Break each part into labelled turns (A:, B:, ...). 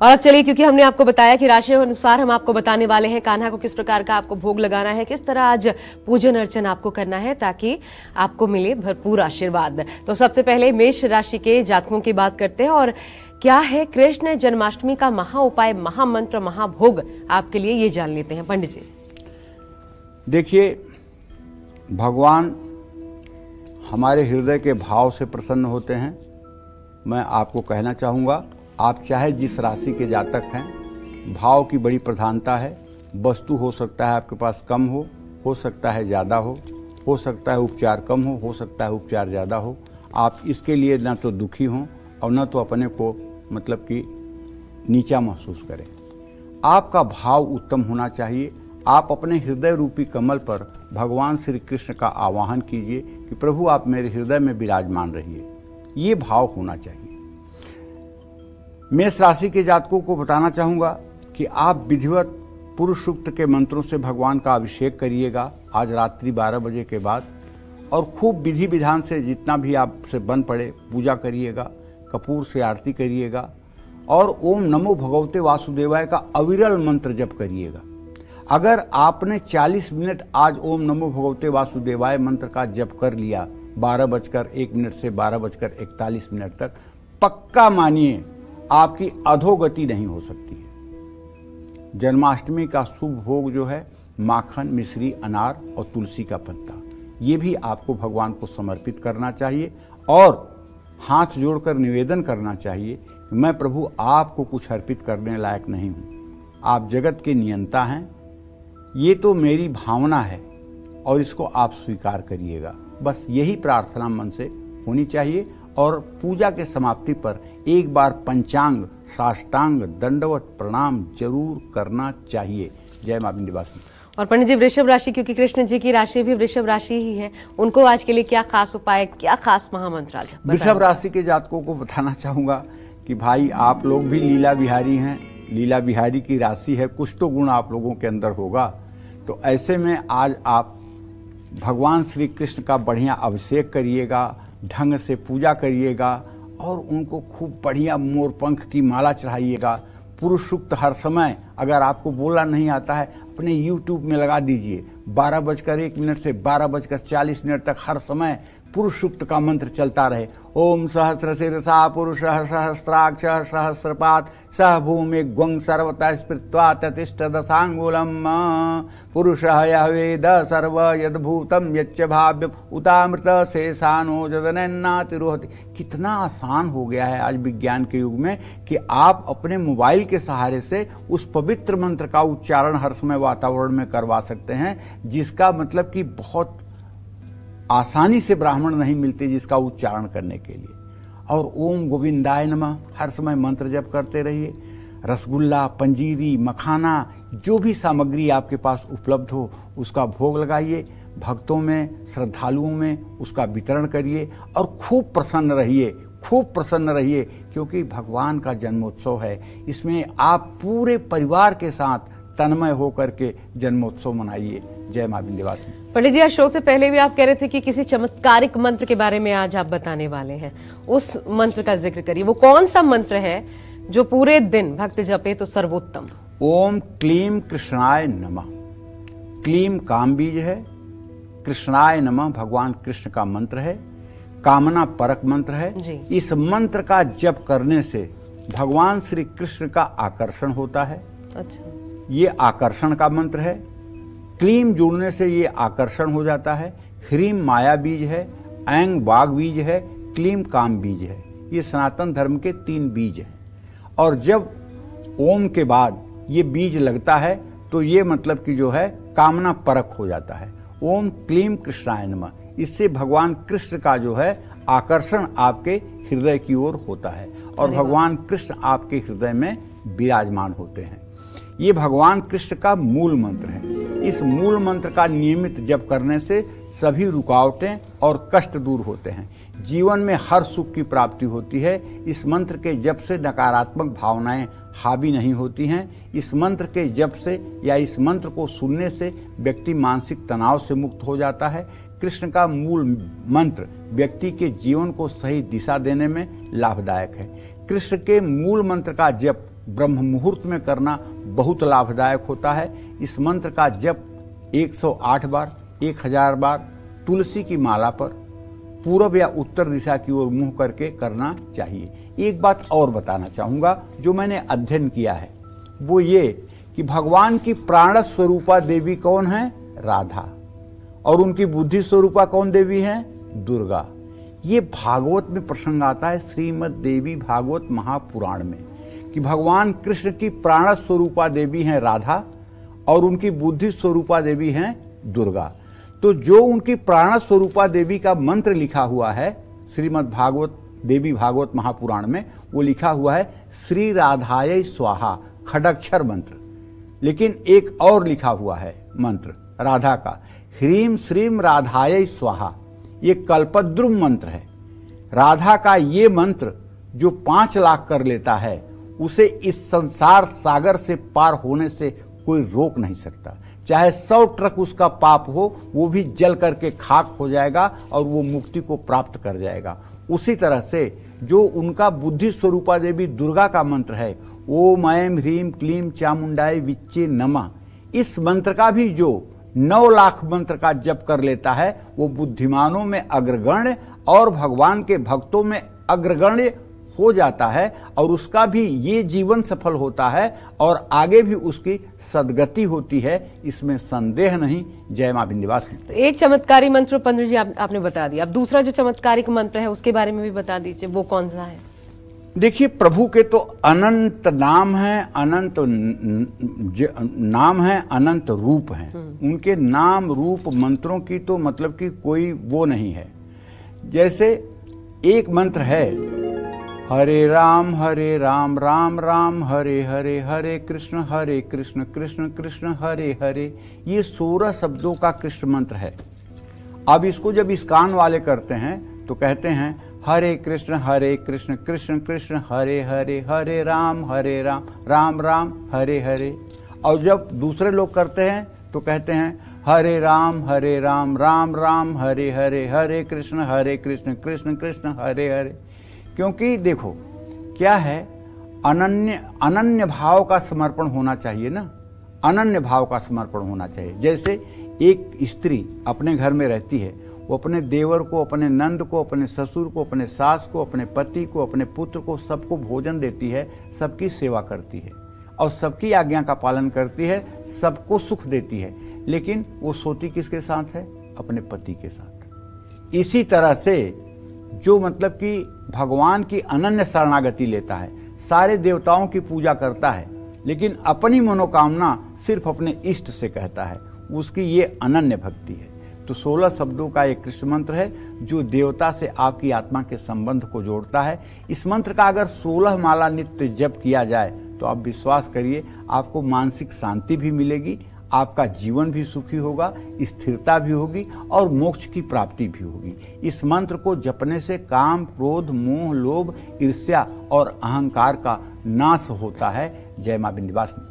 A: और अब चलिए, क्योंकि हमने आपको बताया कि राशि अनुसार हम आपको बताने वाले हैं कान्हा को किस प्रकार का आपको भोग लगाना है, किस तरह आज पूजन अर्चन आपको करना है ताकि आपको मिले भरपूर आशीर्वाद। तो सबसे पहले मेष राशि के जातकों की बात करते हैं और क्या है कृष्ण जन्माष्टमी का महा उपाय, महामंत्र, महाभोग आपके लिए, ये जान लेते हैं पंडित जी।
B: देखिए, भगवान हमारे हृदय के भाव से प्रसन्न होते हैं। मैं आपको कहना चाहूँगा, आप चाहे जिस राशि के जातक हैं, भाव की बड़ी प्रधानता है। वस्तु हो सकता है आपके पास कम हो सकता है ज़्यादा हो सकता है उपचार कम हो सकता है उपचार ज़्यादा हो। आप इसके लिए ना तो दुखी हों और न तो अपने को मतलब कि नीचा महसूस करें। आपका भाव उत्तम होना चाहिए। आप अपने हृदय रूपी कमल पर भगवान श्री कृष्ण का आवाहन कीजिए कि प्रभु आप मेरे हृदय में विराजमान रहिए। ये भाव होना चाहिए। मेष राशि के जातकों को बताना चाहूँगा कि आप विधिवत पुरुष सूक्त के मंत्रों से भगवान का अभिषेक करिएगा आज रात्रि 12 बजे के बाद, और खूब विधि विधान से जितना भी आपसे बन पड़े पूजा करिएगा, कपूर से आरती करिएगा और ओम नमो भगवते वासुदेवाय का अविरल मंत्र जप करिएगा। अगर आपने 40 मिनट आज ओम नमो भगवते वासुदेवाय मंत्र का जप कर लिया 12:01 से 12:41 तक, पक्का मानिए आपकी अधोगति नहीं हो सकती है। जन्माष्टमी का शुभ भोग जो है माखन, मिश्री, अनार और तुलसी का पत्ता, ये भी आपको भगवान को समर्पित करना चाहिए और हाथ जोड़कर निवेदन करना चाहिए कि मैं प्रभु आपको कुछ अर्पित करने लायक नहीं हूँ, आप जगत के नियंता हैं, ये तो मेरी भावना है और इसको आप स्वीकार करिएगा। बस यही प्रार्थना मन से होनी चाहिए। और पूजा के समाप्ति पर एक बार पंचांग, साष्टांग दंडवत प्रणाम जरूर करना चाहिए। जय मां विंध्यवासिनी।
A: और पंडित जी, वृषभ राशि, क्योंकि कृष्ण जी की राशि भी वृषभ राशि ही है, उनको आज के लिए क्या खास उपाय, क्या खास महामंत्र आज
B: वृषभ राशि के जातकों को बताना चाहूंगा कि भाई आप लोग भी लीला बिहारी हैं, लीला बिहारी की राशि है, कुछ तो गुण आप लोगों के अंदर होगा। तो ऐसे में आज आप भगवान श्री कृष्ण का बढ़िया अभिषेक करिएगा, ढंग से पूजा करिएगा और उनको खूब बढ़िया मोरपंख की माला चढ़ाइएगा। पुरुष सूक्त हर समय, अगर आपको बोलना नहीं आता है, अपने YouTube में लगा दीजिए। 12:01 से 12:40 तक हर समय पुरुष सूक्त का मंत्र चलता रहे। ओम सहस्र शीर्षा पुरुष सहस्राक्ष सहस्रपात सह भूमि ग्वं सर्वतः स्मृत्वा ततिष्ठ दशांगुलम पुरुष यः वेद सर्व यद्भूतम यच्च भाव्यम उतामृत शेषानो जदनन्नातिरोहति। कितना आसान हो गया है आज विज्ञान के युग में कि आप अपने मोबाइल के सहारे से उस पवित्र मंत्र का उच्चारण हर समय वातावरण में करवा सकते हैं, जिसका मतलब कि बहुत आसानी से ब्राह्मण नहीं मिलते जिसका उच्चारण करने के लिए। और ओम गोविंदाय नमः हर समय मंत्र जप करते रहिए। रसगुल्ला, पंजीरी, मखाना, जो भी सामग्री आपके पास उपलब्ध हो उसका भोग लगाइए, भक्तों में, श्रद्धालुओं में उसका वितरण करिए और खूब प्रसन्न रहिए, खूब प्रसन्न रहिए, क्योंकि भगवान का जन्मोत्सव है। इसमें आप पूरे परिवार के साथ तन्मय होकर के जन्मोत्सव मनाइए। जय मां विंध्यवासिनी।
A: पंडित जी, आज शो से पहले भी आप कह रहे थे कि किसी चमत्कारिक मंत्र के बारे में आज आप बताने वाले हैं, उस मंत्र का जिक्र करिए। वो कौन सा मंत्र है जो पूरे दिन भक्त जपे तो सर्वोत्तम?
B: ओम क्लीम कृष्णाय नमः। क्लीम काम बीज है, कृष्णाय नमः भगवान कृष्ण का मंत्र है, कामना परक मंत्र है। इस मंत्र का जप करने से भगवान श्री कृष्ण का आकर्षण होता है।
A: अच्छा, ये
B: आकर्षण का मंत्र है। क्लीम जुड़ने से ये आकर्षण हो जाता है। ह्रीम माया बीज है, ऐंग वाग बीज है, क्लीम काम बीज है। ये सनातन धर्म के 3 बीज हैं। और जब ओम के बाद ये बीज लगता है तो ये मतलब कि जो है कामना परक हो जाता है। ओम क्लीम कृष्णाय नमः, इससे भगवान कृष्ण का जो है आकर्षण आपके हृदय की ओर होता है और भगवान कृष्ण आपके हृदय में विराजमान होते हैं। ये भगवान कृष्ण का मूल मंत्र है। इस मूल मंत्र का नियमित जप करने से सभी रुकावटें और कष्ट दूर होते हैं, जीवन में हर सुख की प्राप्ति होती है। इस मंत्र के जप से नकारात्मक भावनाएं हावी नहीं होती हैं। इस मंत्र के जप से या इस मंत्र को सुनने से व्यक्ति मानसिक तनाव से मुक्त हो जाता है। कृष्ण का मूल मंत्र व्यक्ति के जीवन को सही दिशा देने में लाभदायक है। कृष्ण के मूल मंत्र का जप ब्रह्म मुहूर्त में करना बहुत लाभदायक होता है। इस मंत्र का जप 108 बार 1000 बार तुलसी की माला पर पूर्व या उत्तर दिशा की ओर मुंह करके करना चाहिए। एक बात और बताना चाहूंगा जो मैंने अध्ययन किया है, वो ये कि भगवान की प्राण स्वरूपा देवी कौन है? राधा। और उनकी बुद्धि स्वरूपा कौन देवी है? दुर्गा। ये भागवत में प्रसंग आता है, श्रीमद् देवी भागवत महापुराण में, कि भगवान कृष्ण की प्राण स्वरूपा देवी हैं राधा और उनकी बुद्धि स्वरूपा देवी हैं दुर्गा। तो जो उनकी प्राण स्वरूपा देवी का मंत्र लिखा हुआ है श्रीमद् भागवत देवी भागवत महापुराण में, वो लिखा हुआ है श्री राधाय स्वाहा, खडक्षर मंत्र। लेकिन एक और लिखा हुआ है मंत्र राधा का, ह्रीम श्रीम राधाय स्वाहा, ये कल्पद्रुम मंत्र है। राधा का ये मंत्र जो 5 लाख कर लेता है, उसे इस संसार सागर से पार होने से कोई रोक नहीं सकता। चाहे 100 ट्रक उसका पाप हो, वो भी जल करके खाक हो जाएगा और वो मुक्ति को प्राप्त कर जाएगा। उसी तरह से जो उनका बुद्धि स्वरूपा देवी दुर्गा का मंत्र है, ओम ऐं ह्रीम क्लीम चामुंडाय विच्चे नमः, इस मंत्र का भी जो 9 लाख मंत्र का जप कर लेता है, वो बुद्धिमानों में अग्रगण्य और भगवान के भक्तों में अग्रगण्य हो जाता है और उसका भी ये जीवन सफल होता है और आगे भी उसकी सदगति होती है, इसमें संदेह नहीं। जय मां विंध्यवासिनी।
A: तो एक चमत्कारी मंत्र पंडित जी आपने बता दिया, अब दूसरा जो चमत्कारिक मंत्र है उसके बारे में भी बता दीजिए, वो कौन सा है?
B: देखिए, प्रभु के तो अनंत नाम है, अनंत नाम है, अनंत रूप हैं। उनके नाम रूप मंत्रों की तो मतलब कि कोई वो नहीं है। जैसे एक मंत्र है, हरे राम राम राम हरे हरे, हरे कृष्ण कृष्ण कृष्ण हरे हरे। ये 16 शब्दों का कृष्ण मंत्र है। अब इसको जब इस कान वाले करते हैं तो कहते हैं हरे कृष्ण कृष्ण कृष्ण हरे हरे, हरे राम राम राम हरे हरे। और जब दूसरे लोग करते हैं तो कहते हैं हरे राम राम राम हरे हरे, हरे कृष्ण कृष्ण कृष्ण हरे हरे। क्योंकि देखो क्या है, अनन्य भाव का समर्पण होना चाहिए ना, अनन्य भाव का समर्पण होना चाहिए। जैसे एक स्त्री अपने घर में रहती है, वो अपने देवर को, अपने नंद को, अपने ससुर को, अपने सास को, अपने पति को, अपने पुत्र को, सबको भोजन देती है, सबकी सेवा करती है और सबकी आज्ञा का पालन करती है, सबको सुख देती है, लेकिन वो सोती किसके साथ है? अपने पति के साथ। इसी तरह से जो मतलब कि भगवान की अनन्य शरणागति लेता है, सारे देवताओं की पूजा करता है, लेकिन अपनी मनोकामना सिर्फ अपने इष्ट से कहता है, उसकी ये अनन्य भक्ति है। तो 16 शब्दों का एक कृष्ण मंत्र है जो देवता से आपकी आत्मा के संबंध को जोड़ता है। इस मंत्र का अगर 16 माला नित्य जप किया जाए तो आप विश्वास करिए, आपको मानसिक शांति भी मिलेगी, आपका जीवन भी सुखी होगा, स्थिरता भी होगी और मोक्ष की प्राप्ति भी होगी। इस मंत्र को जपने से काम, क्रोध, मोह, लोभ, ईर्ष्या और अहंकार का नाश होता है। जय मां विंध्यवासिनी।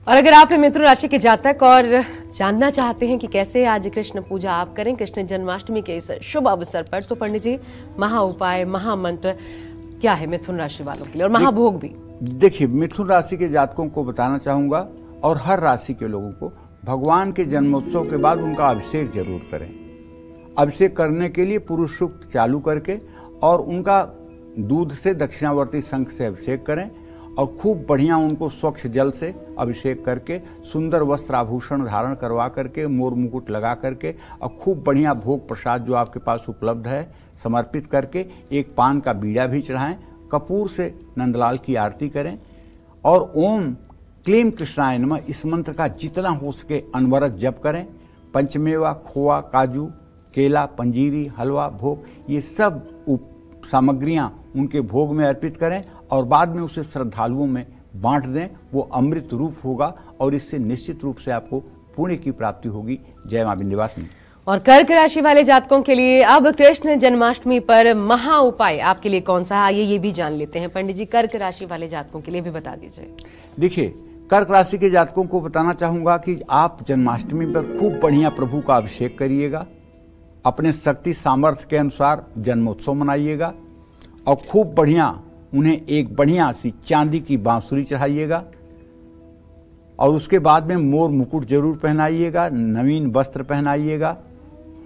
A: और अगर आप मिथुन राशि के जातक और जानना चाहते हैं कि कैसे आज कृष्ण पूजा आप करें कृष्ण जन्माष्टमी के इस शुभ अवसर पर, तो पंडित जी महा उपाय, महामंत्र क्या है मिथुन राशि वालों के लिए, और महाभोग भी?
B: देखिए, मिथुन राशि के जातकों को बताना चाहूंगा और हर राशि के लोगों को, भगवान के जन्मोत्सव के बाद उनका अभिषेक जरूर करें। अभिषेक करने के लिए पुरुष सूक्त चालू करके और उनका दूध से दक्षिणावर्ती शंख से अभिषेक करें और खूब बढ़िया उनको स्वच्छ जल से अभिषेक करके, सुंदर वस्त्र आभूषण धारण करवा करके, मोर मुकुट लगा करके और खूब बढ़िया भोग प्रसाद जो आपके पास उपलब्ध है समर्पित करके, एक पान का बीड़ा भी चढ़ाएं, कपूर से नंदलाल की आरती करें और ओम क्लीम कृष्णाय नमः इस मंत्र का जितना हो सके अनवरत जप करें। पंचमेवा, खोआ, काजू, केला, पंजीरी, हलवा, भोग, ये सब सामग्रियां उनके भोग में अर्पित करें और बाद में उसे श्रद्धालुओं में बांट दें। वो अमृत रूप होगा और इससे निश्चित रूप से आपको पुण्य की प्राप्ति होगी। जय मां विंध्यवासिनी।
A: और कर्क राशि वाले जातकों के लिए अब कृष्ण जन्माष्टमी पर महा उपाय आपके लिए कौन सा है, आइए ये भी जान लेते हैं। पंडित जी, कर्क राशि वाले जातकों के लिए भी बता दीजिए।
B: देखिए, कर्क राशि के जातकों को बताना चाहूंगा कि आप जन्माष्टमी पर खूब बढ़िया प्रभु का अभिषेक करिएगा, अपने शक्ति सामर्थ्य के अनुसार जन्मोत्सव मनाइएगा और खूब बढ़िया उन्हें एक बढ़िया सी चांदी की बांसुरी चढ़ाइएगा और उसके बाद में मोर मुकुट जरूर पहनाइएगा, नवीन वस्त्र पहनाइएगा,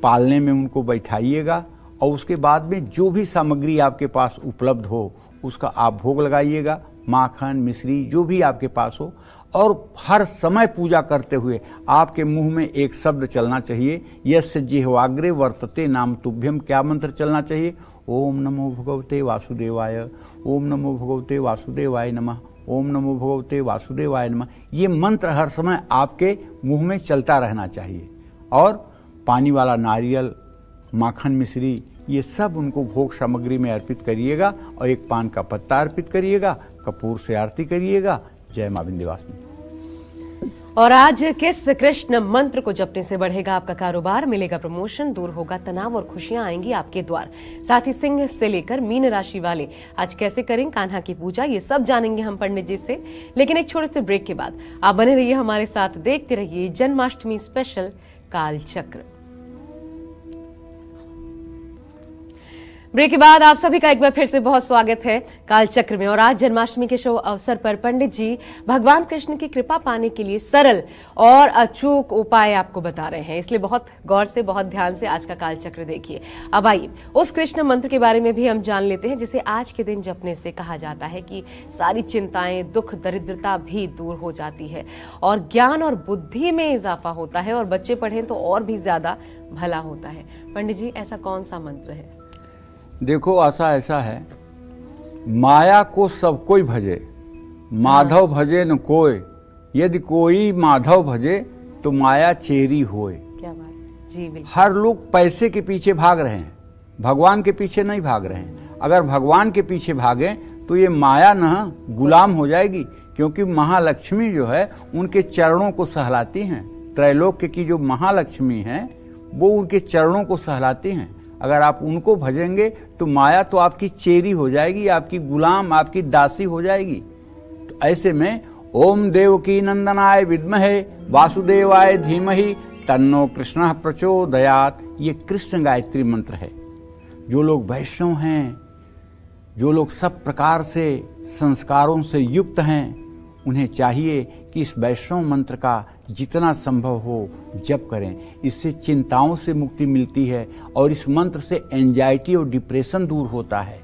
B: पालने में उनको बैठाइएगा और उसके बाद में जो भी सामग्री आपके पास उपलब्ध हो उसका आप भोग लगाइएगा, माखन मिश्री जो भी आपके पास हो। और हर समय पूजा करते हुए आपके मुंह में एक शब्द चलना चाहिए, यस्य जिह्वाग्रे वर्तते नाम तुभ्यम। क्या मंत्र चलना चाहिए? ओम नमो भगवते वासुदेवाय, ओम नमो भगवते वासुदेवाय नमः, ओम नमो भगवते वासुदेवाय नमः। ये मंत्र हर समय आपके मुंह में चलता रहना चाहिए। और पानी वाला नारियल, माखन मिश्री ये सब उनको भोग सामग्री में अर्पित करिएगा और एक पान का पत्ता अर्पित करिएगा, कपूर से आरती करिएगा। जय मां विंध्यवासिनी।
A: और आज किस कृष्ण मंत्र को जपने से बढ़ेगा आपका कारोबार, मिलेगा प्रमोशन, दूर होगा तनाव और खुशियां आएंगी आपके द्वार। साथ ही सिंह से लेकर मीन राशि वाले आज कैसे करें कान्हा की पूजा, ये सब जानेंगे हम पंडित जी से। लेकिन एक छोटे से ब्रेक के बाद आप बने रहिए हमारे साथ, देखते रहिए जन्माष्टमी स्पेशल काल चक्र। ब्रेक के बाद आप सभी का एक बार फिर से बहुत स्वागत है काल चक्र में। और आज जन्माष्टमी के शुभ अवसर पर पंडित जी भगवान कृष्ण की कृपा पाने के लिए सरल और अचूक उपाय आपको बता रहे हैं, इसलिए बहुत गौर से बहुत ध्यान से आज का काल चक्र देखिए। अब आइए उस कृष्ण मंत्र के बारे में भी हम जान लेते हैं जिसे आज के दिन जपने से कहा जाता है कि सारी चिंताएं, दुख, दरिद्रता भी दूर हो जाती है और ज्ञान और बुद्धि में इजाफा होता है और बच्चे पढ़ें तो और भी ज्यादा भला होता है। पंडित जी ऐसा कौन सा मंत्र है?
B: देखो ऐसा है, माया को सब कोई भजे, माधव भजे न कोय, यदि कोई माधव भजे तो माया चेरी होए।
A: क्या बात जी, बिल्कुल।
B: हर लोग पैसे के पीछे भाग रहे हैं, भगवान के पीछे नहीं भाग रहे हैं। अगर भगवान के पीछे भागे तो ये माया न गुलाम हो जाएगी, क्योंकि महालक्ष्मी जो है उनके चरणों को सहलाती हैं। त्रैलोक्य की जो महालक्ष्मी हैं वो उनके चरणों को सहलाती हैं। अगर आप उनको भजेंगे तो माया तो आपकी चेरी हो जाएगी, आपकी गुलाम, आपकी दासी हो जाएगी। तो ऐसे में ओम देवकी नंदनाय विद्महे वासुदेवाय धीमहि तन्नो कृष्णः प्रचोदयात्, ये कृष्ण गायत्री मंत्र है। जो लोग वैष्णव हैं, जो लोग सब प्रकार से संस्कारों से युक्त हैं, उन्हें चाहिए कि इस वैष्णव मंत्र का जितना संभव हो जप करें। इससे चिंताओं से मुक्ति मिलती है और इस मंत्र से एंजाइटी और डिप्रेशन दूर होता है।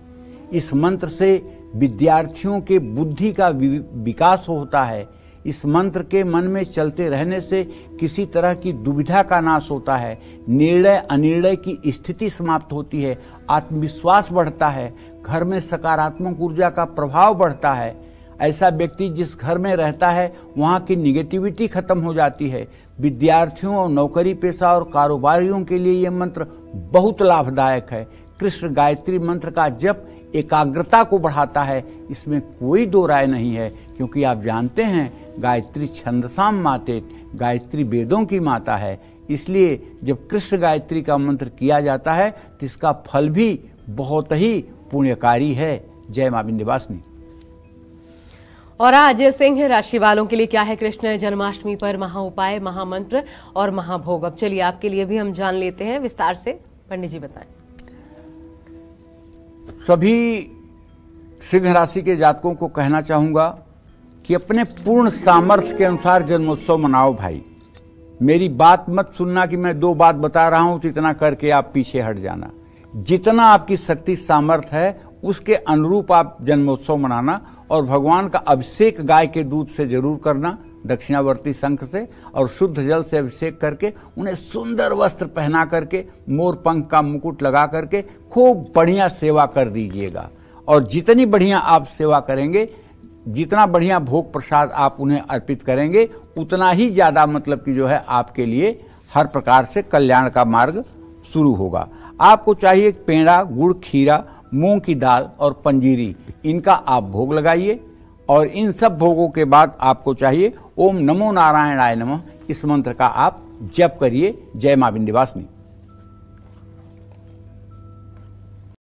B: इस मंत्र से विद्यार्थियों के बुद्धि का विकास होता है। इस मंत्र के मन में चलते रहने से किसी तरह की दुविधा का नाश होता है, निर्णय अनिर्णय की स्थिति समाप्त होती है, आत्मविश्वास बढ़ता है, घर में सकारात्मक ऊर्जा का प्रभाव बढ़ता है। ऐसा व्यक्ति जिस घर में रहता है वहाँ की निगेटिविटी खत्म हो जाती है। विद्यार्थियों और नौकरी पेशा और कारोबारियों के लिए यह मंत्र बहुत लाभदायक है। कृष्ण गायत्री मंत्र का जप एकाग्रता को बढ़ाता है, इसमें कोई दो राय नहीं है, क्योंकि आप जानते हैं गायत्री छंदसाम मातेत, गायत्री वेदों की माता है। इसलिए जब कृष्ण गायत्री का मंत्र किया जाता है तो इसका फल भी बहुत ही पुण्यकारी है। जय मां विंध्यवासिनी।
A: और आज सिंह राशि वालों के लिए क्या है कृष्ण जन्माष्टमी पर महा उपाय, महामंत्र और महाभोग? अब चलिए आपके लिए भी हम जान लेते हैं विस्तार से। पंडित जी बताएं।
B: सभी सिंह राशि के जातकों को कहना चाहूंगा कि अपने पूर्ण सामर्थ्य के अनुसार जन्मोत्सव मनाओ भाई। मेरी बात मत सुनना कि मैं दो बात बता रहा हूं तो इतना करके आप पीछे हट जाना। जितना आपकी शक्ति सामर्थ्य है उसके अनुरूप आप जन्मोत्सव मनाना और भगवान का अभिषेक गाय के दूध से जरूर करना, दक्षिणावर्ती शंख से, और शुद्ध जल से अभिषेक करके उन्हें सुंदर वस्त्र पहना करके मोर पंख का मुकुट लगा करके खूब बढ़िया सेवा कर दीजिएगा। और जितनी बढ़िया आप सेवा करेंगे, जितना बढ़िया भोग प्रसाद आप उन्हें अर्पित करेंगे, उतना ही ज्यादा मतलब कि जो है आपके लिए हर प्रकार से कल्याण का मार्ग शुरू होगा। आपको चाहिए पेड़ा, गुड़, खीरा, मूंग की दाल और पंजीरी, इनका आप भोग लगाइए। और इन सब भोगों के बाद आपको चाहिए ओम नमो नारायणाय नमः, इस मंत्र का आप जप करिए। जय मां विंध्यवासिनी।